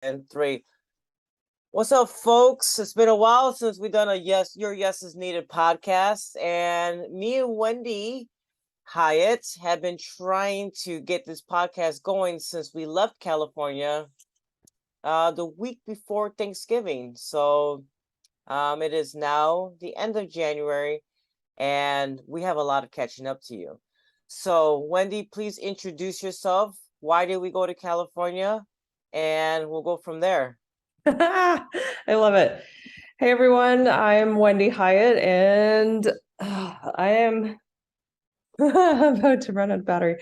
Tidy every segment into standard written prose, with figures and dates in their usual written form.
And three. What's up, folks? It's been a while since we've done a Your Yes is Needed podcast. And me and Wendy Hyatt have been trying to get this podcast going since we left California the week before Thanksgiving. So it is now the end of January, and we have a lot of catching up to you. So, Wendy, please introduce yourself. Why did we go to California? And we'll go from there. I love it. Hey everyone, I'm Wendy Hyatt, and I am about to run out of battery.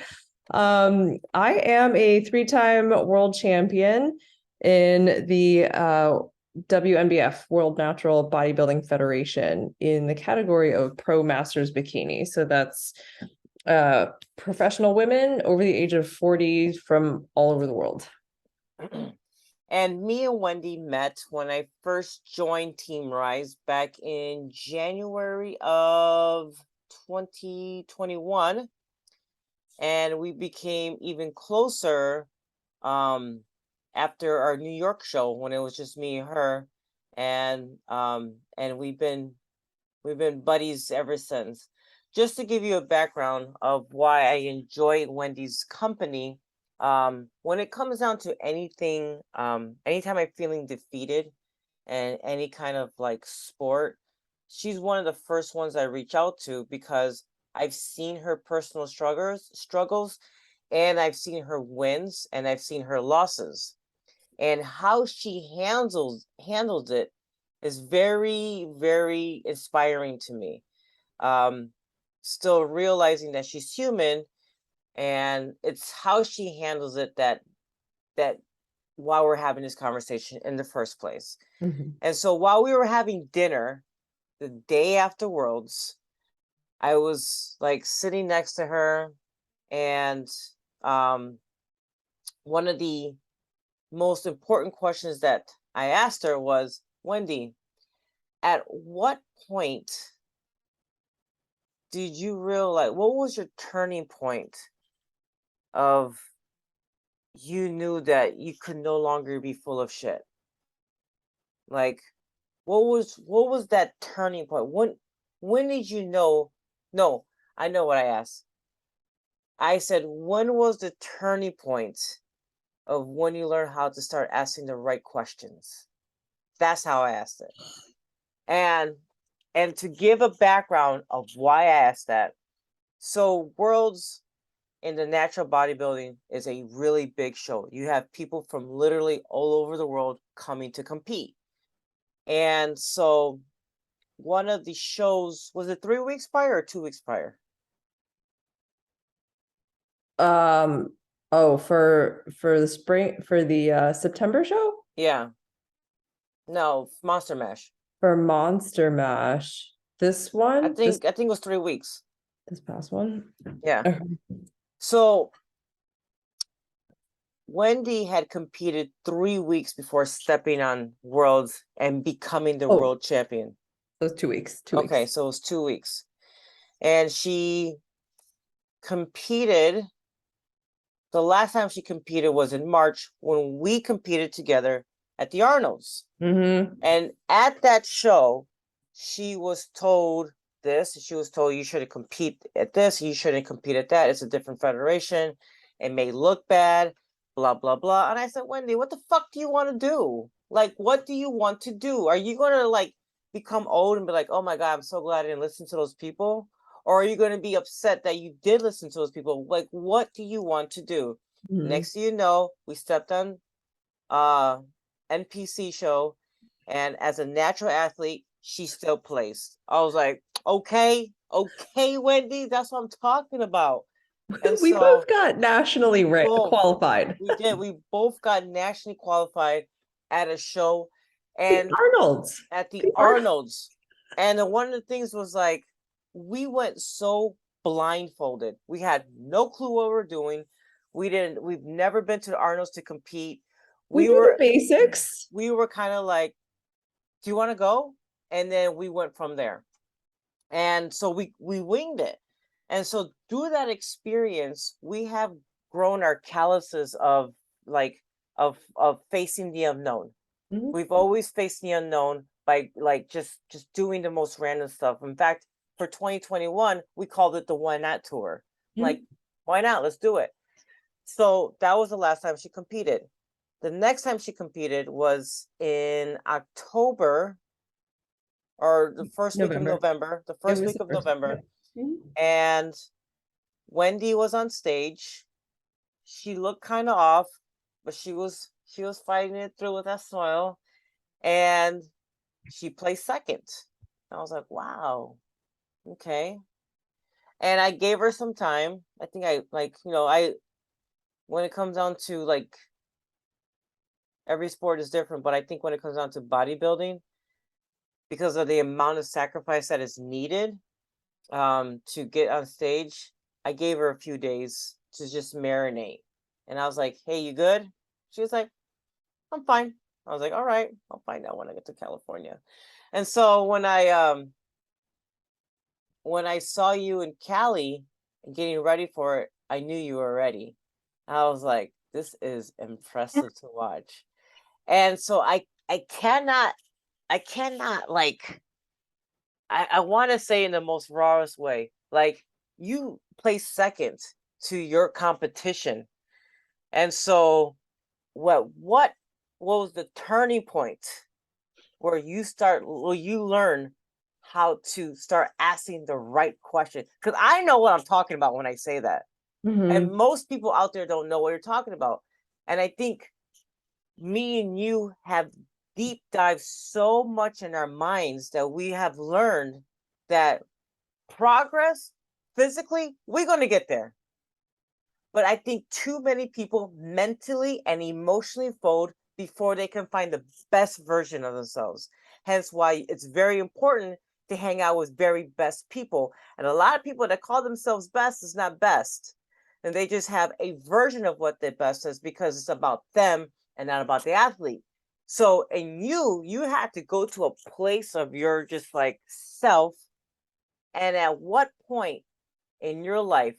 I am a three-time world champion in the WNBF World Natural Bodybuilding Federation in the category of Pro Masters Bikini. So that's professional women over the age of 40 from all over the world. And me and Wendy met when I first joined Team Rise back in January of 2021. And we became even closer after our New York show when it was just me and her. And we've been buddies ever since. Just to give you a background of why I enjoy Wendy's company. When it comes down to anything, anytime I'm feeling defeated and any kind of like sport, she's one of the first ones I reach out to because I've seen her personal struggles, and I've seen her wins and I've seen her losses, and how she handles it is very, very inspiring to me. Still realizing that she's human, and it's how she handles it that why we're having this conversation in the first place. Mm-hmm. And so while we were having dinner the day after Worlds, I was like sitting next to her, and one of the most important questions that I asked her was, Wendy, at what point did you realize, what was your turning point of you knew that you could no longer be full of shit? Like, what was that turning point? When did you know? No, I know what I asked. I said, when was the turning point of when you learn how to start asking the right questions? That's how I asked it. And to give a background of why I asked that. So Worlds in the natural bodybuilding is a really big show. You have people from literally all over the world coming to compete. And so one of the shows, was it 3 weeks prior or 2 weeks prior? For the spring, for the September show? Yeah. No, Monster Mash. For Monster Mash. This I one? think it was 3 weeks. This past one? Yeah. Okay. So Wendy had competed 3 weeks before stepping on Worlds and becoming the world champion. It was 2 weeks. Okay, so it was 2 weeks. And she competed. The last time she competed was in March when we competed together at the Arnold's. Mm-hmm. And at that show, she was told this. She was told, you shouldn't compete at this. You shouldn't compete at that. It's a different federation. It may look bad, blah, blah, blah. And I said, Wendy, what the fuck do you want to do? Like, what do you want to do? Are you going to like become old and be like, oh my God, I'm so glad I didn't listen to those people? Or are you going to be upset that you did listen to those people? Like, what do you want to do? Mm-hmm. Next thing you know, we stepped on NPC show, and as a natural athlete, she still placed. I was like, okay, Wendy, that's what I'm talking about. And we so, both got nationally qualified. We did. We both got nationally qualified at a show, and the Arnold's. At the Arnold's. And one of the things was like, we went so blindfolded. We had no clue what we were doing. We've never been to the Arnold's to compete. We were the basics. We were kind of like, do you want to go? And then we went from there. And so we winged it. And so through that experience, we have grown our calluses of like of facing the unknown. Mhm. We've always faced the unknown by like just doing the most random stuff. In fact, for 2021, we called it the Why Not Tour. Like, Mhm. why not? Let's do it. So that was the last time she competed. The next time she competed was in October or the first week of November. November, the It first was week the of first. November. Yep. Mhm. And Wendy was on stage. She looked kind of off, but she was fighting it through with that smile. And she placed second. I was like, wow, okay. And I gave her some time. I think I like, when it comes down to like every sport is different, but I think when it comes down to bodybuilding, because of the amount of sacrifice that is needed to get on stage, I gave her a few days to just marinate. And I was like, hey, you good? She was like, I'm fine. I was like, all right, I'll find out when I get to California. And so when I saw you in Cali and getting ready for it, I knew you were ready. I was like, this is impressive to watch. And so I cannot like I want to say in the most rawest way, like you placed second to your competition. And so what was the turning point where you learn how to start asking the right question? Because I know what I'm talking about when I say that. And Mhm. most people out there don't know what you're talking about. And I think me and you have deep dived so much in our minds that we have learned that progress physically, we're going to get there. But I think too many people mentally and emotionally fold before they can find the best version of themselves. Hence why it's very important to hang out with very best people. And a lot of people that call themselves best is not best. And they just have a version of what their best is because it's about them and not about the athlete. So in you had to go to a place of your just like self. And at what point in your life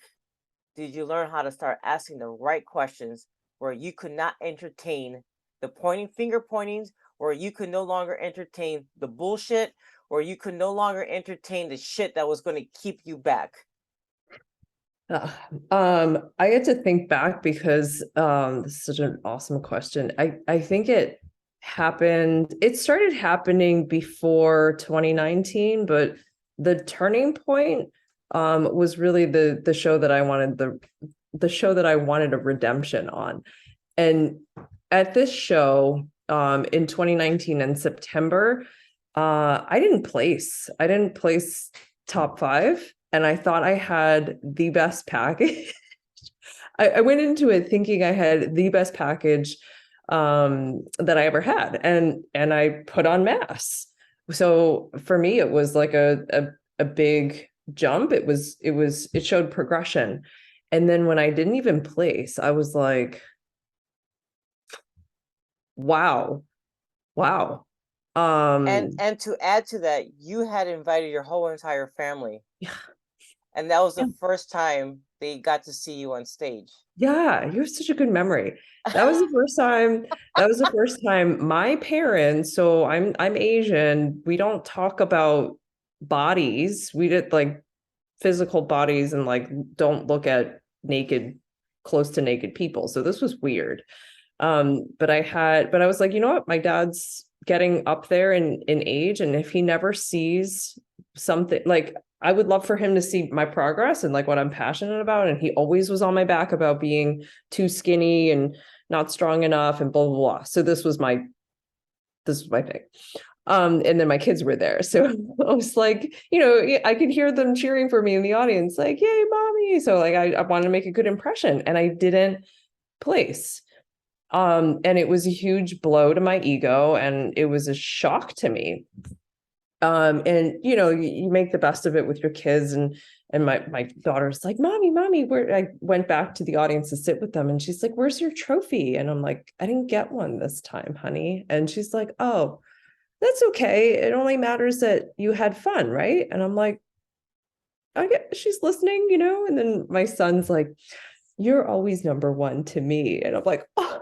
did you learn how to start asking the right questions where you could not entertain the pointing finger pointings, or you could no longer entertain the bullshit, or you could no longer entertain the shit that was going to keep you back? Uh, I get to think back because this is such an awesome question. I think it started happening before 2019, but the turning point was really the show that I wanted the show that I wanted a redemption on. And at this show in 2019 in September, I didn't place top five, and I thought I had the best package. I went into it thinking I had the best package that I ever had, and I put on mass. So for me, it was like a big jump. It showed progression. And then when I didn't even place, I was like, wow, wow. And Um, and to add to that, you had invited your whole entire family, yeah, and that was the yeah, first time they got to see you on stage. yeah, you have such a good memory. That was the first time, that was the first time my parents, so I'm Asian, we don't talk about bodies. We did like physical bodies and like don't look at naked, close to naked people. So this was weird. But I was like, you know what? My dad's getting up there in age, and if he never sees something like, I would love for him to see my progress and like what I'm passionate about. And he always was on my back about being too skinny and not strong enough and blah blah blah. So this was my thing. And then my kids were there. So I was like, I could hear them cheering for me in the audience, like, yay, mommy. So like I wanted to make a good impression, and I didn't place. And it was a huge blow to my ego, and it was a shock to me. And you make the best of it with your kids, and my daughter's like, mommy, where I went back to the audience to sit with them, and she's like, where's your trophy? And I'm like, I didn't get one this time, honey. And she's like, oh, that's okay. It only matters that you had fun, right? And I'm like, I get she's listening, and then my son's like, you're always number one to me. And I'm like, oh.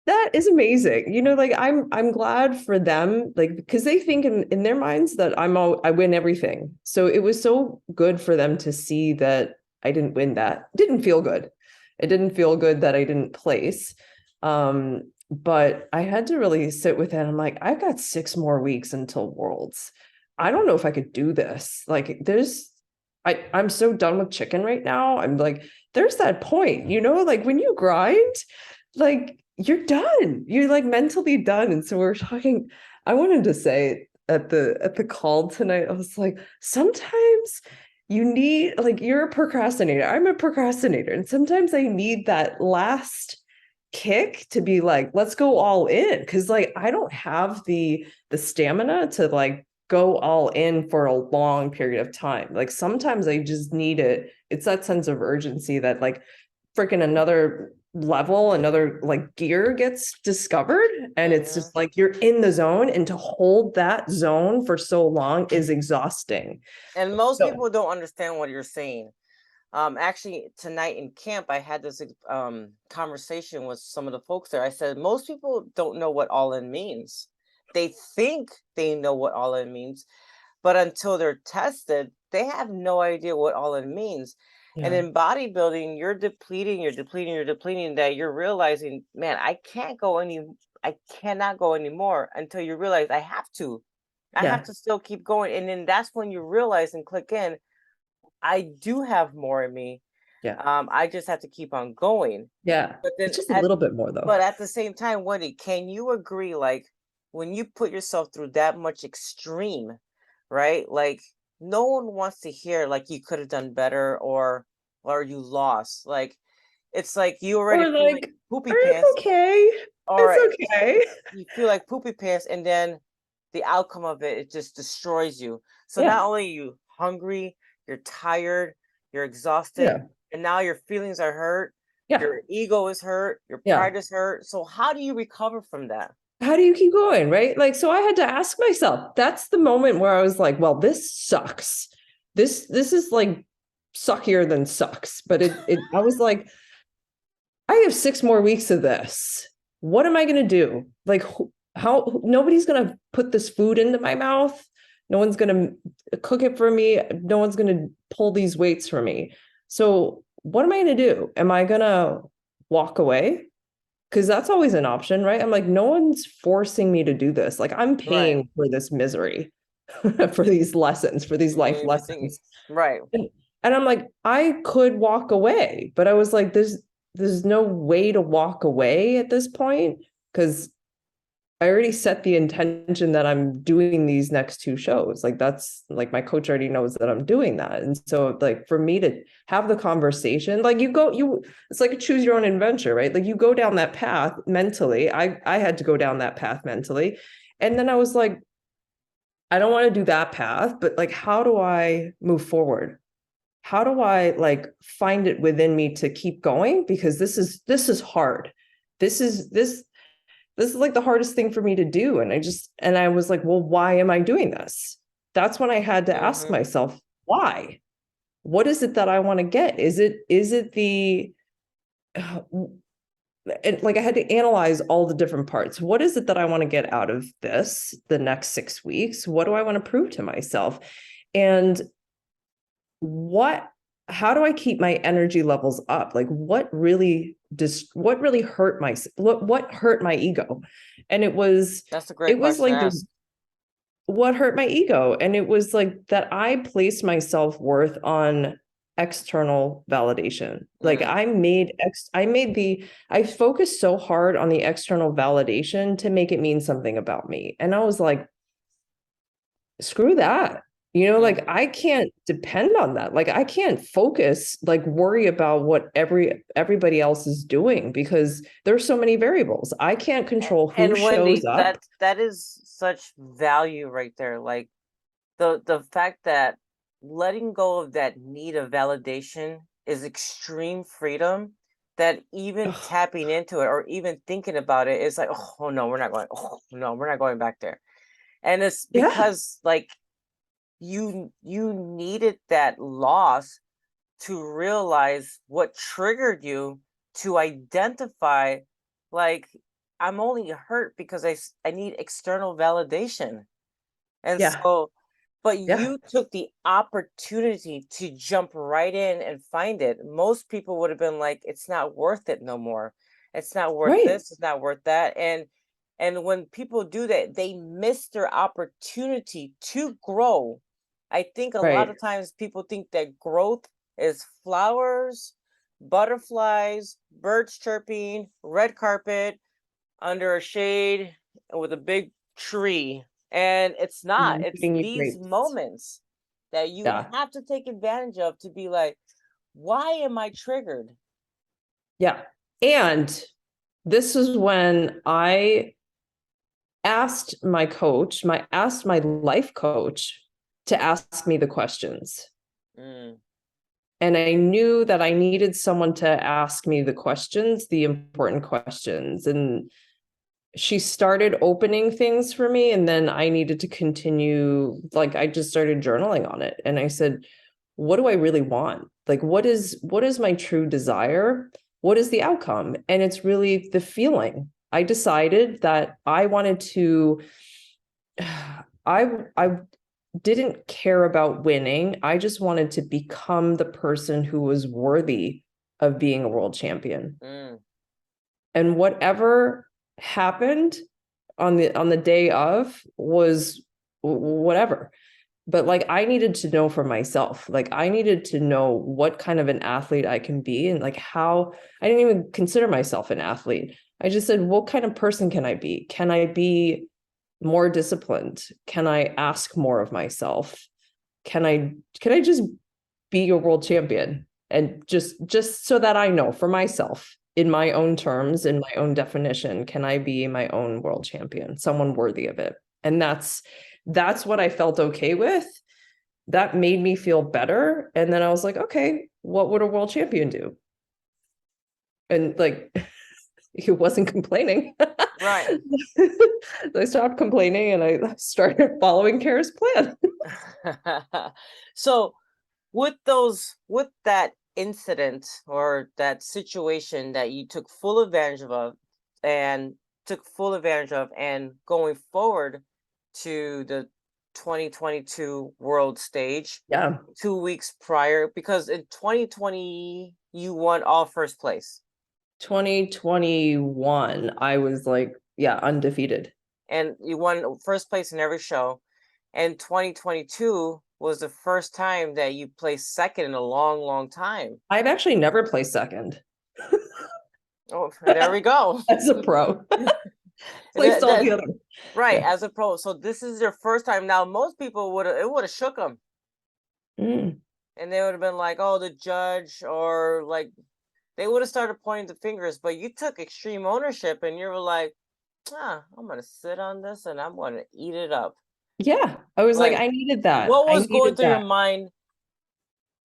That is amazing. Like I'm glad for them, like because they think in their minds that I win everything. So it was so good for them to see that I didn't win that. Didn't feel good. It didn't feel good that I didn't place. But I had to really sit with it. I'm like, I've got 6 more weeks until Worlds. I don't know if I could do this. Like I'm so done with chicken right now. I'm like, there's that point, like when you grind, like you're done. You're like mentally done. And so we're talking. I wanted to say at the call tonight, I was like, sometimes you need like you're a procrastinator. I'm a procrastinator. And sometimes I need that last kick to be like, let's go all in. Cause like I don't have the stamina to like go all in for a long period of time. Like sometimes I just need it. It's that sense of urgency that like freaking another level, another like gear gets discovered. And it's Hmm. just like you're in the zone. And to hold that zone for so long is exhausting. And most So, people don't understand what you're saying. Actually, tonight in camp, I had this conversation with some of the folks there. I said, most people don't know what all in means. They think they know what all in means, but until they're tested, they have no idea what all in means. And yeah, in bodybuilding, you're depleting, you're depleting that you're realizing, man, I cannot go anymore until you realize I have to. I have yeah, to still keep going. And then that's when you realize and click in, I do have more in me. yeah, I just have to keep on going. yeah. But then It's just a little bit more though. at the same time, Wendy, can you agree, like when you put yourself through that much extreme, right? Like no one wants to hear like you could have done better or you lost. Like it's like you already Or feel like like, poopy it's pants, okay. or It's okay. you feel like poopy pants, and then the outcome of it just destroys you. So not Yeah, only are you hungry, you're tired, you're exhausted, yeah, and now your feelings are hurt, yeah, your ego is hurt, your yeah. pride is hurt. So how do you recover from that? How do you keep going, right? Like, so I had to ask myself. That's the moment where I was like, well, this sucks. This is like suckier than sucks. But I was like, I have 6 more weeks of this. What am I going to do? Like, how nobody's going to put this food into my mouth. No one's going to cook it for me. No one's going to pull these weights for me. So, what am I going to do? Am I going to walk away? Because that's always an option, right? I'm like, no one's forcing me to do this. Like, I'm Right. paying for this misery, for these lessons, for these life You think lessons. right. And I'm like, I could walk away, but I was like, there's no way to walk away at this point because I already set the intention that I'm doing these next 2 shows. Like that's like my coach already knows that I'm doing that. And so like for me to have the conversation, like it's like a choose your own adventure, right? Like you go down that path mentally. I had to go down that path mentally. And then I was like, I don't want to do that path, but like how do I move forward? How do I like find it within me to keep going? Because this is hard. This is like the hardest thing for me to do. And I was like, well, why am I doing this? That's when I had to ask Hmm. myself, why? What is it that I want to get? Is it the and like I had to analyze all the different parts. What is it that I want to get out of the next 6 weeks? What do I want to prove to myself? And what how do I keep my energy levels up? Like what really hurt what hurt my ego? And That's a great it was question to like ask. what hurt my ego? And it was like that I placed my self-worth on external validation. Like Mm. I focused so hard on the external validation to make it mean something about me. And I was like, screw that. Like Hmm. I can't depend on that. Like I can't focus, like worry about what everybody else is doing because there's so many variables. I can't control who And shows Wendy, up. that is such value right there. Like the fact that letting go of that need of validation is extreme freedom, that even Ugh, tapping into it or even thinking about it is like, oh no, we're not going, oh no, we're not going back there. And it's yeah. because like you needed that loss to realize what triggered you, to identify like I'm only hurt because I need external validation. And Yeah. so, but Yeah. you took the opportunity to jump right in and find it. Most people would have been like, it's not worth it no more. It's not worth Right. this, it's not worth that. And when people do that, they miss their opportunity to grow. I think a lot Right. of times people think that growth is flowers, butterflies, birds chirping, red carpet, under a shade with a big tree. And it's not. Mhm. It's Giving you these grapes. moments that you Yeah. have to take advantage of to be like, why am I triggered? Yeah. And this is when I asked my life coach to ask me the questions. Mm, And I knew that I needed someone to ask me the questions, the important questions. And she started opening things for me. And then I needed to continue. Like, I just started journaling on it. And I said, what do I really want? Like, what is my true desire? What is the outcome? And it's really the feeling. I decided that I wanted to, I didn't care about winning. I just wanted to become the person who was worthy of being a world champion. mm, And whatever happened on the day of was whatever. But like, I needed to know for myself. Like, I needed to know what kind of an athlete I can be, and like how I didn't even consider myself an athlete. I just said, what kind of person can I be? Can I be more disciplined? Can I ask more of myself? Can I just be a world champion? And just so that I know for myself, in my own terms, in my own definition, can I be my own world champion, someone worthy of it? And that's what I felt okay with. That made me feel better. And then I was like, okay, what would a world champion do? And like, he wasn't complaining. right. I stopped complaining and I started following Kara's plan. So with that incident or that situation that you took full advantage of and going forward to the 2022 world stage Yeah. 2 weeks prior, because in 2020 you won all first place 2021, I was like, yeah, undefeated. and you won first place in every show, and 2022 was the first time that you placed second in a long, long time. I've actually never placed second Oh, there we go. as a pro. Placed that, all that the other. right, Yeah. as a pro. So this is your first time. Now, most people would have shook them, Mm. and they would have been like, "Oh, the judge," or like they would have started pointing the fingers. But you took extreme ownership, and you were like, "Ah, I'm gonna sit on this, and I'm gonna eat it up." Yeah. I was like, Like, I needed that. what I was going needed through your that. mind?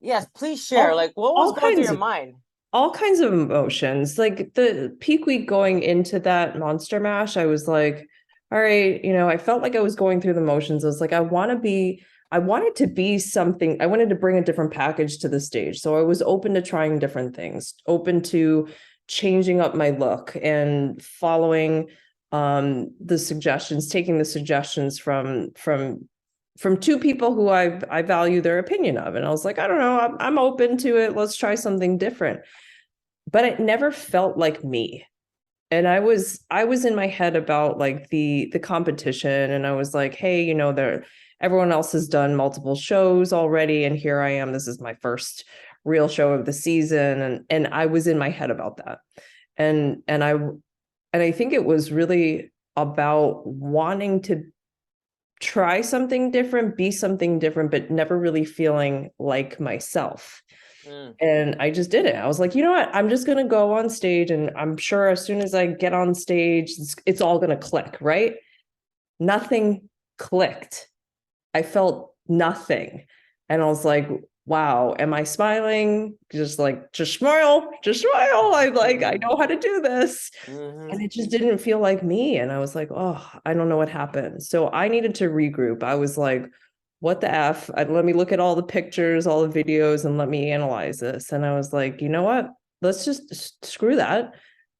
Yes, please share. All Like, what was all going through kinds your of mind? all kinds of emotions. Like the peak week going into that monster mash, I was like, all right, I felt like I was going through the motions. I was like, I wanted to be something. I wanted to bring a different package to the stage. So I was open to trying different things, open to changing up my look and following the suggestions, taking the suggestions from two people who I value their opinion of. And I was like, I don't know, I'm open to it. Let's try something different. But it never felt like me. And I was in my head about like the competition, and I was like, hey, there everyone else has done multiple shows already, and here I am. This is my first real show of the season, and I was in my head about that. And I think it was really about wanting to try something different, be something different, but never really feeling like myself. Mm, And I just did it. I was like, you know what? I'm just going to go on stage. And I'm sure as soon as I get on stage, it's all going to click, right? Nothing clicked. I felt nothing. And I was like, wow, am I smiling? Just smile, just smile. I mm, know how to do this. mm-hmm. And it just didn't feel like me. And I was like, oh, I don't know what happened. So I needed to regroup. I was like, what the F? Let me look at all the pictures, all the videos, and let me analyze this. And I was like, you know what? Let's just screw that.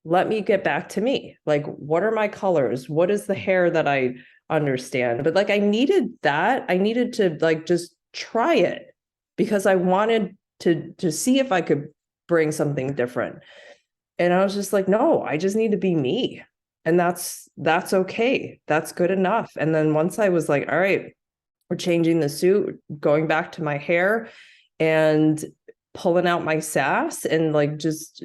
let me get back to me. Like, what are my colors? What is the hair that I understand? But like, I needed that. I needed to like just try it because I wanted to see if I could bring something different. And I was just like, no, I just need to be me. And that's okay. That's good enough. And then once I was like, all right, we're changing the suit, going back to my hair and pulling out my sass and like just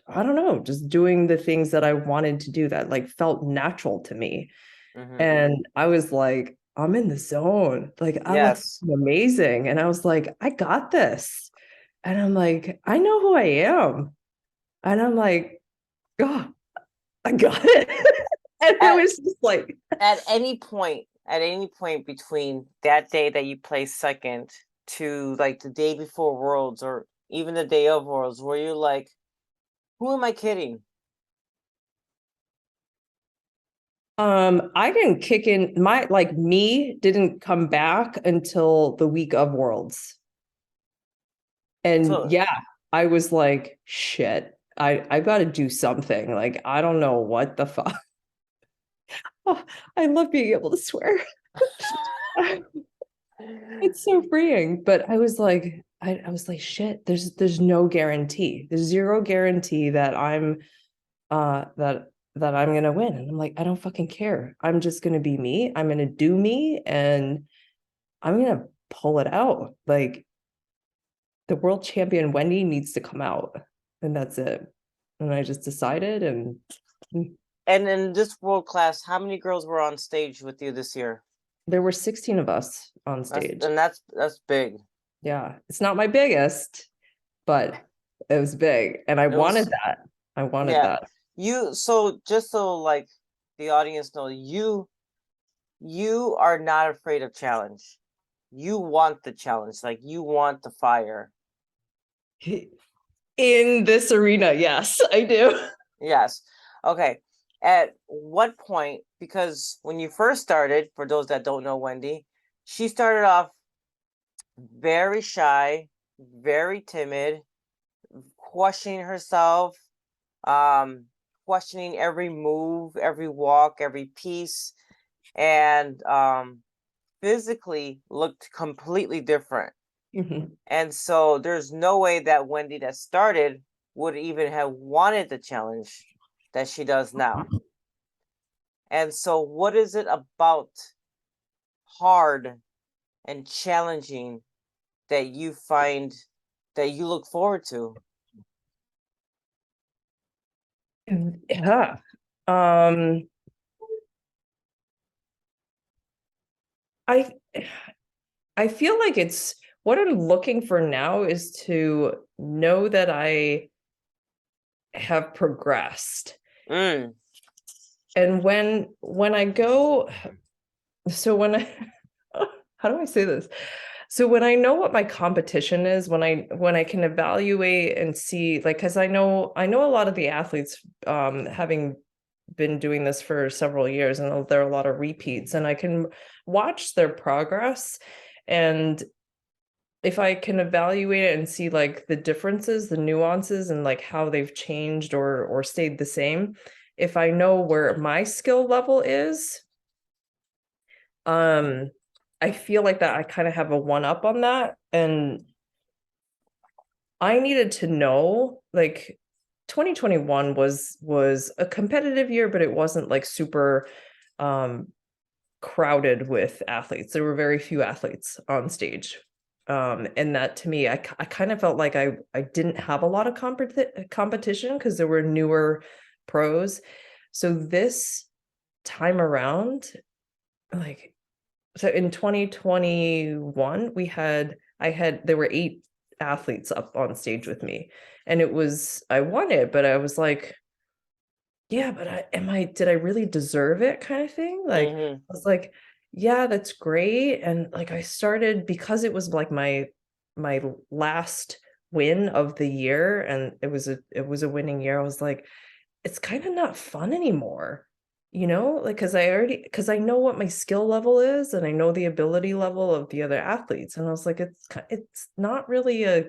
I don't know, just doing the things that I wanted to do that like felt natural to me. Hmm. And I was like, I'm in the zone. Like I look Yes. amazing. And I was like, I got this. And I'm like, I know who I am. And I'm like, God, I got it. And it At was just like, at any point between that day that you placed second to like the day before Worlds or even the day of Worlds, where you're like, who am I kidding? I didn't kick in my like me didn't come back until the week of Worlds. And So yeah, I was like, shit, I gotta do something. Like, I don't know what the fuck. Oh, I love being able to swear. It's so freeing. But I was like, I was like, shit, there's no guarantee. There's zero guarantee that I'm that I'm gonna win. And I'm like, I don't fucking care. I'm just gonna be me. I'm gonna do me and I'm gonna pull it out. Like the world champion Wendy needs to come out. And that's it. And I just decided and and in this world class, how many girls were on stage with you this year? there were 16 of us on That's stage. and that's big. Yeah. It's not my biggest, but it was big. And I It wanted was that. I wanted yeah. that. You so just so like the audience know, you are not afraid of challenge. You want the challenge, like you want the fire. In this arena, yes, I do. Yes. Okay. At what point, because when you first started, for those that don't know Wendy, she started off very shy, very timid, questioning herself, um, questioning every move, every walk, every piece, and physically looked completely different. Mhm. And so there's no way that Wendy that started would even have wanted the challenge that she does now. And so what is it about hard and challenging that you find that you look forward to? Yeah. Um, I I feel like it's what I'm looking for now is to know that I have progressed. Mm, And when I go, so when I how do I say this? So when I know what my competition is, when I can evaluate and see, like, because I know a lot of the athletes, having been doing this for several years, and there are a lot of repeats, and I can watch their progress, and if I can evaluate it and see like the differences, the nuances, and like how they've changed or stayed the same, if I know where my skill level is, um, I feel like that I kind of have a one up on that. And I needed to know like 2021 was a competitive year, but it wasn't like super um crowded with athletes. There were very few athletes on stage. And that to me, I kind of felt like I didn't have a lot of competition because there were newer pros. So this time around, like so in 2021, there were 8 athletes up on stage with me. And I won it, but I was like, yeah, but did I really deserve it kind of thing? Like, I mm-hmm, was like, yeah, that's great. And like, I started because it was like my last win of the year and it was a winning year. I was like, it's kind of not fun anymore, like, because I know what my skill level is and I know the ability level of the other athletes. And I was like, it's not really a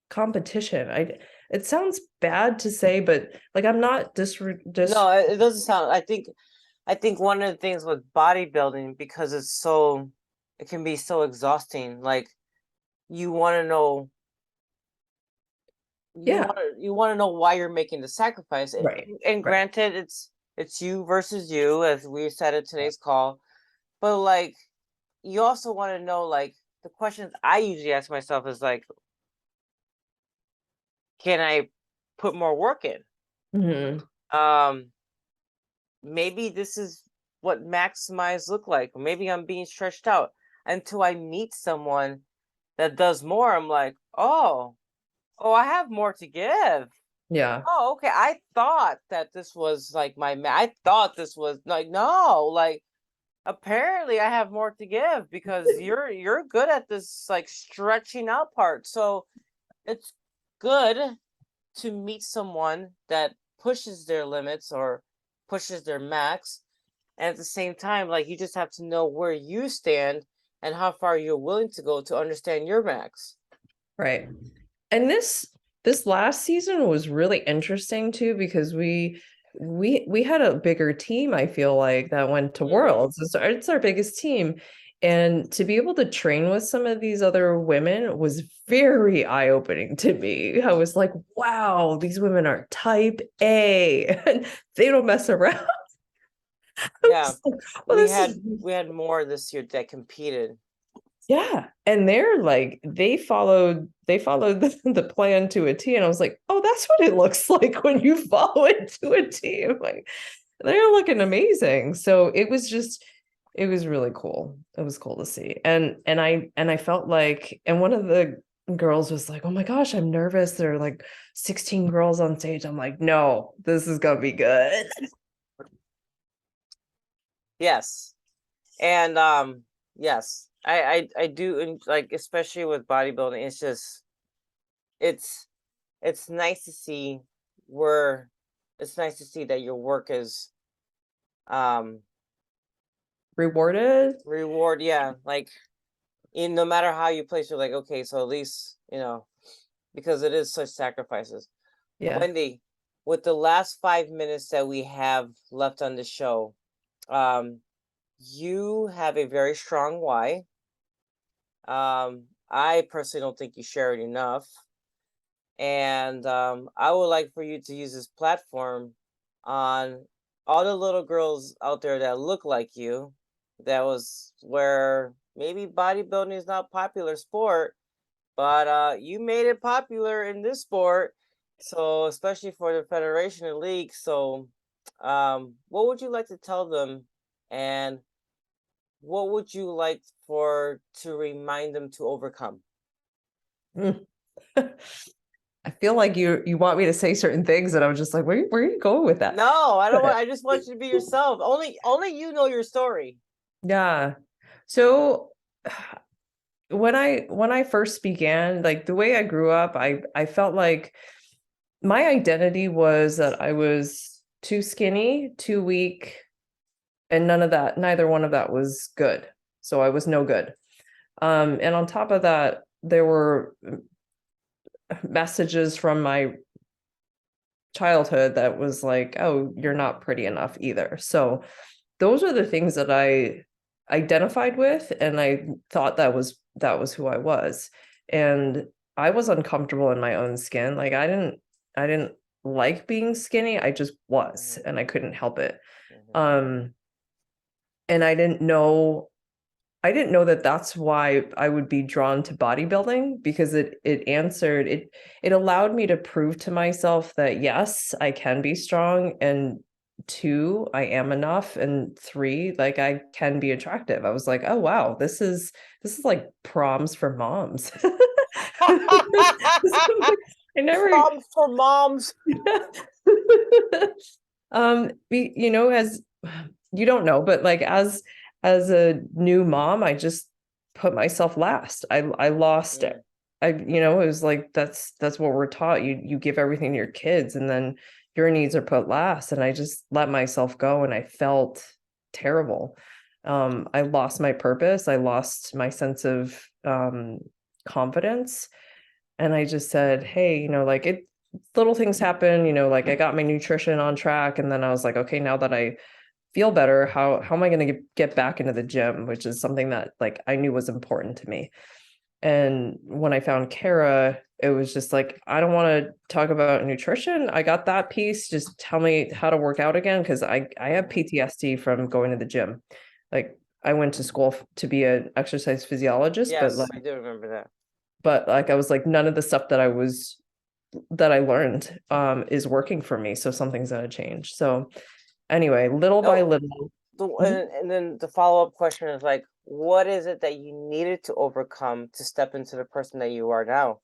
competition. it sounds bad to say, but like I'm not No, it doesn't sound. I think one of the things with bodybuilding, because it can be so exhausting. Like you want to know, yeah, you want to know why you're making the sacrifice. right, And right. granted, it's you versus you, as we said in today's call. But like, you also want to know, like, the questions I usually ask myself is like, can I put more work in? Hmm. Um, maybe this is what maximize look like. Maybe I'm being stretched out until I meet someone that does more. I'm like, oh, I have more to give. Yeah. Oh, okay. I thought that this was like I thought this was like, no, like apparently I have more to give because you're good at this like stretching out part. So it's good to meet someone that pushes their limits or pushes their max. And at the same time, like you just have to know where you stand and how far you're willing to go to understand your max. Right. And this last season was really interesting too because we had a bigger team, I feel like, that went to Hmm. Worlds. It's our biggest team. And to be able to train with some of these other women was very eye-opening to me. I was like, wow, these women are type A and they don't mess around. I Yeah, was like, well, this is we had more this year that competed. yeah. And they're like, they followed the plan to a T. And I was like, oh, that's what it looks like when you follow it to a T. I'm like, they're looking amazing. So it was really cool. It was cool to see. And I felt like, and one of the girls was like, oh my gosh, I'm nervous. There are like 16 girls on stage. I'm like, no, this is gonna be good. Yes. And yes, I do, and like especially with bodybuilding, it's just it's it's nice to see where it's nice to see that your work is um Rewarded. reward, yeah, like no matter how you place, you're like, okay, so at least, because it is such sacrifices. Yeah. Wendy, with the last 5 minutes that we have left on the show, um, you have a very strong why. I personally don't think you share it enough. And I would like for you to use this platform on all the little girls out there that look like you, that was where maybe bodybuilding is not popular sport, but you made it popular in this sport. So especially for the federation and league. So what would you like to tell them, and what would you like for to remind them to overcome? Mm. I feel like you want me to say certain things, and I was just like, where are you going with that? No, I don't But want. I just want you to be yourself. Only you know your story. yeah. So when I first began, like the way I grew up, I felt like my identity was that I was too skinny, too weak, and neither one of that was good. So I was no good. And on top of that, there were messages from my childhood that was like, oh, you're not pretty enough either. So those are the things that I identified with, and I thought that was who I was. And I was uncomfortable in my own skin. Like I didn't like being skinny. I just was, Mhm, and I couldn't help it. mhm, Um and I didn't know that that's why I would be drawn to bodybuilding, because it allowed me to prove to myself that yes, I can be strong, and two, I am enough, and three, like I can be attractive. I was like, oh wow, this is like proms for moms. mhm. I never Proms for moms. as you don't know, but like as a new mom, I just put myself last. I lost it. Mm, It was like that's what we're taught. You give everything to your kids, and then your needs are put last. And I just let myself go, and I felt terrible. I lost my purpose. I lost my sense of confidence. And I just said, hey, like little things happen, like I got my nutrition on track, and then I was like, okay, now that I feel better, how am I going to get back into the gym, which is something that like I knew was important to me. And when I found Kara, it was just like, I don't want to talk about nutrition. I got that piece. Just tell me how to work out again. Cause I have Mhm. PTSD from going to the gym. Like I went to school to be an exercise physiologist, Yes, I do remember that. but like I was like, none of the stuff that I learned is working for me. So something's gonna change. So anyway, little by Oh, little. Mhm. and then the follow-up question is like, what is it that you needed to overcome to step into the person that you are now?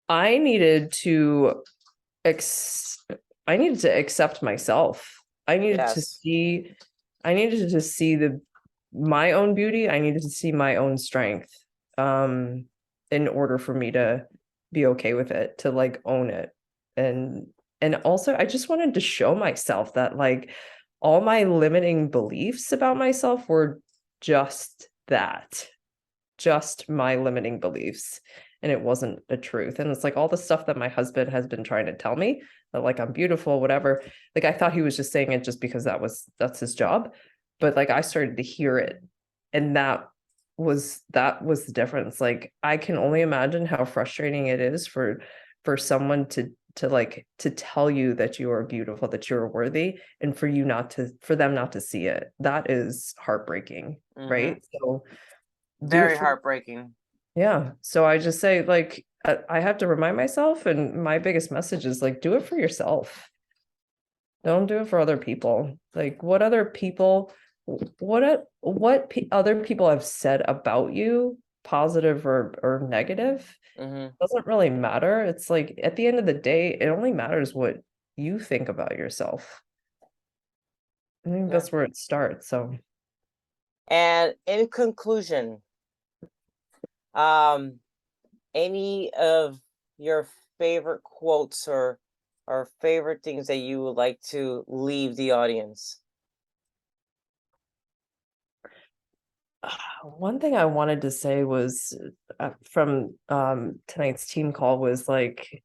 I needed to ex I needed to accept myself. I needed to Yes. see I needed to see my own beauty. I needed to see my own strength um in order for me to be okay with it, to like own it. And also I just wanted to show myself that like all my limiting beliefs about myself were just that, just my limiting beliefs, and it wasn't a truth. And it's like all the stuff that my husband has been trying to tell me, that like I'm beautiful, whatever, like I thought he was just saying it just because that's his job. But like I started to hear it, and that was the difference. Like I can only imagine how frustrating it is for someone to tell you that you are beautiful, that you're worthy, and for them not to see it. That is heartbreaking, Mm-hmm. right? So do it Very for heartbreaking. yeah. So I just say like I have to remind myself, and my biggest message is like do it for yourself. Don't do it for other people. Like what other people other people have said about you, positive or negative, Mm-hmm. doesn't really matter. It's like at the end of the day, it only matters what you think about yourself. I think Yeah. that's where it starts. So And in conclusion, um, any of your favorite quotes or favorite things that you would like to leave the audience? one thing I wanted to say was from tonight's team call was like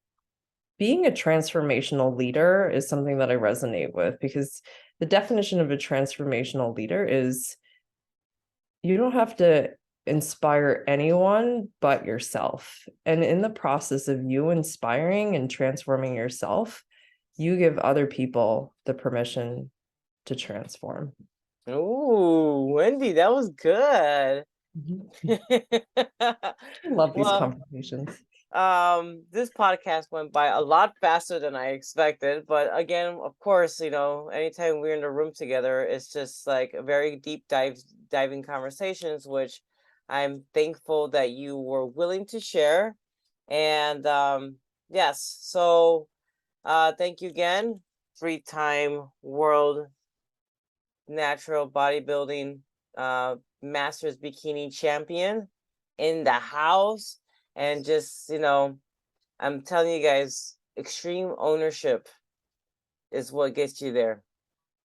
being a transformational leader is something that I resonate with, because the definition of a transformational leader is you don't have to inspire anyone but yourself. And in the process of you inspiring and transforming yourself, you give other people the permission to transform. Ooh, Wendy, that was good. Mhm. I love these Well, conversations. this podcast went by a lot faster than I expected, but again, of course, anytime we're in the room together, it's just like a very diving conversations, which I'm thankful that you were willing to share. And yes, so thank you again, three-time world natural bodybuilding masters bikini champion in the house. And just, I'm telling you guys, extreme ownership is what gets you there.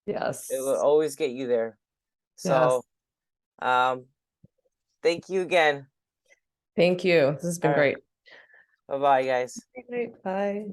It will Yes. always get you there. Yes. So, um, thank you again. Thank you. This has All been right. great. Bye bye, guys. Great. Bye.